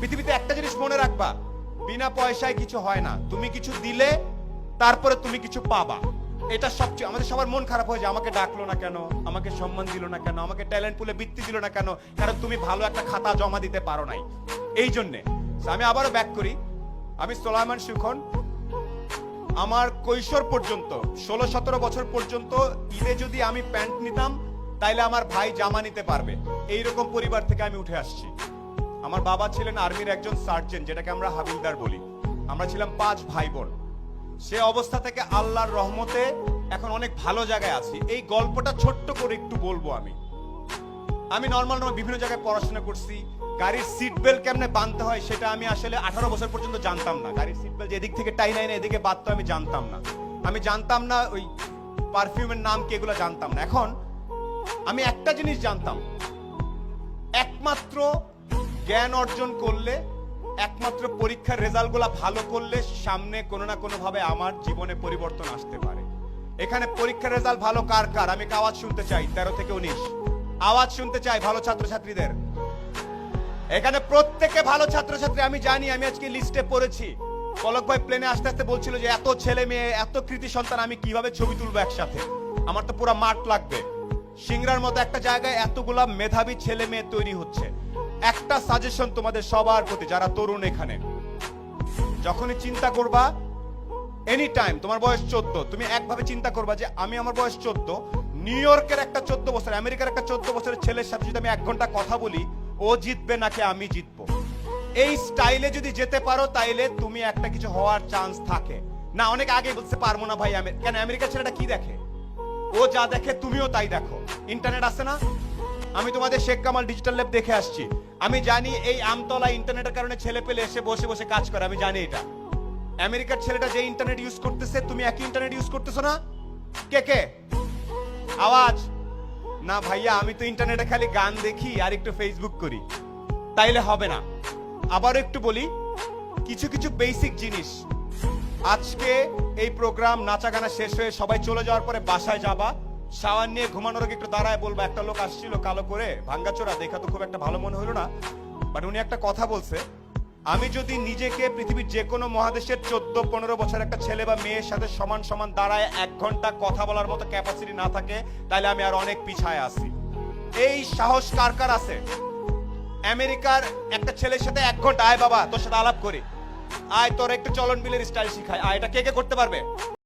পৃথিবীতে একটা জিনিস মনে রাখবা, বিনা পয়সায় কিছু হয় না। তুমি কিছু দিলে তারপরে তুমি কিছু পাবা। এটা সবচেয়ে আমাদের সবার মন খারাপ হয়ে যায়, আমাকে ডাকলো না কেন, আমাকে সম্মান দিল না কেন, আমাকে ট্যালেন্ট পুলে বৃত্তি দিল না কেন, কারণ তুমি ভালো একটা খাতা জমা দিতে পারো নাই। এই জন্যে আমি আবারও ব্যাক করি, আমি সোলাইমান সুখন। আমার কৈশোর পর্যন্ত 16-17 বছর পর্যন্ত ঈদে যদি আমি প্যান্ট নিতাম তাইলে আমার ভাই জামা নিতে পারবে, এইরকম পরিবার থেকে আমি উঠে আসছি। আমার বাবা ছিলেন আর্মির একজন সার্জেন্ট, যেটাকে আমরা হাবিলদার বলি। আমরা ছিলাম 5 ভাই বোন। সে অবস্থা থেকে আল্লাহর রহমতে এখন অনেক ভালো জায়গায় আছি। এই গল্পটা ছোট্ট করে একটু বলবো। আমি নর্মাল বিভিন্ন জায়গায় পড়াশোনা করছি। গাড়ির সিট বেল্ট কেমনে বাঁধতে হয় সেটা আমি আসলে 18 বছর পর্যন্ত জানতাম না। গাড়ির সিট বেল্ট এদিক থেকে টাই নাই না এদিকে বাঁধতে আমি জানতাম না। আমি জানতাম না ওই পারফিউমের নাম কি, এগুলো জানতাম না। এখন আমি একটা জিনিস জানতাম, একমাত্র জ্ঞান অর্জন করলে, একমাত্র পরীক্ষার রেজাল্ট গুলা ভালো করলে সামনে কোনো না কোনো ভাবে আমার জীবনে পরিবর্তন আসতে পারে। এখানে পরীক্ষার রেজাল্ট ভালো কার কার আমি আওয়াজ শুনতে চাই। 13 থেকে 19 আওয়াজ শুনতে চাই ভালো ছাত্রছাত্রীদের। এখানে প্রত্যেকে ভালো ছাত্রছাত্রী আমি জানি। আমি আজকে লিস্টে পড়েছি, পলক ভাই প্লেনে আসতে আসতে বলছিল যে এত ছেলে মেয়ে, এত কৃতি সন্তান আমি কিভাবে ছবি তুলবো একসাথে, আমার তো পুরো মাঠ লাগবে। সিংড়ার মতো একটা জায়গায় এতগুলা মেধাবী ছেলে মেয়ে তৈরি হচ্ছে। একটা সাজেশন তোমাদের সবার প্রতি, যারা তরুণ, এখানে যখনই চিন্তা করবা, এনি টাইম, তোমার বয়স 14, তুমি একভাবে চিন্তা করবা যে আমি, আমার বয়স 14, নিউ ইয়র্কের একটা 14 বছর, আমেরিকার একটা 14 বছরের ছেলের সাথে যদি আমি 1 ঘন্টা কথা বলি, ও জিতবে নাকি আমি জিতবো। এই স্টাইলে যদি যেতে পারো তাইলে তুমি একটা কিছু হওয়ার চান্স থাকে। না, অনেক আগে বলতে পারবো না ভাই, কেন আমেরিকার ছেলেটা কি দেখে, ও যা দেখে তুমিও তাই দেখো। ইন্টারনেট আছে না, আমি তোমাদের শেখ কামাল ডিজিটাল ল্যাব দেখে আসছি। আমি জানি এই আমতলা ইন্টারনেটের কারণে ছেলে পেলে এসে বসে বসে কাজ করে, আমি জানি এটা। আমেরিকার ছেলেটা যে ইন্টারনেট ইউজ করতেছে, তুমি একই ইন্টারনেট ইউজ করতেছো না? কে কে আওয়াজ? না ভাইয়া, আমি তো ইন্টারনেটে খালি গান দেখি আর একটু ফেসবুক করি, তাইলে হবে না। আবার একটু বলি কিছু কিছু বেসিক জিনিস। আজকে এই প্রোগ্রাম নাচা গানা শেষ হয়ে সবাই চলে যাওয়ার পরে বাসায় যাবা, শাওয়ার নিয়ে ঘুমানোর আগে একটু দাঁড়ায় বলবা, একটা লোক আসছিল কালো করে, ভাঙ্গাচোরা, দেখা তো খুব একটা ভালো মনে হলো না, বাট উনি একটা কথা বলছে, আমি যদি নিজেকে পৃথিবীর যে কোনো মহাদেশের 14-15 বছর একটা ছেলে বা মেয়ের সাথে সমান সমান দাঁড়ায় 1 ঘন্টা কথা বলার মতো ক্যাপাসিটি না থাকে, তাহলে আমি আর অনেক পিছায় আছি। এই সাহস কার কার আছে? আমেরিকার একটা ছেলের সাথে 1 ঘন্টা, আয় বাবা তোর সাথে আলাপ করি, আয় তোর একটু চলন বিলের স্টাইল শিখায়, আয়, এটা কে কে করতে পারবে?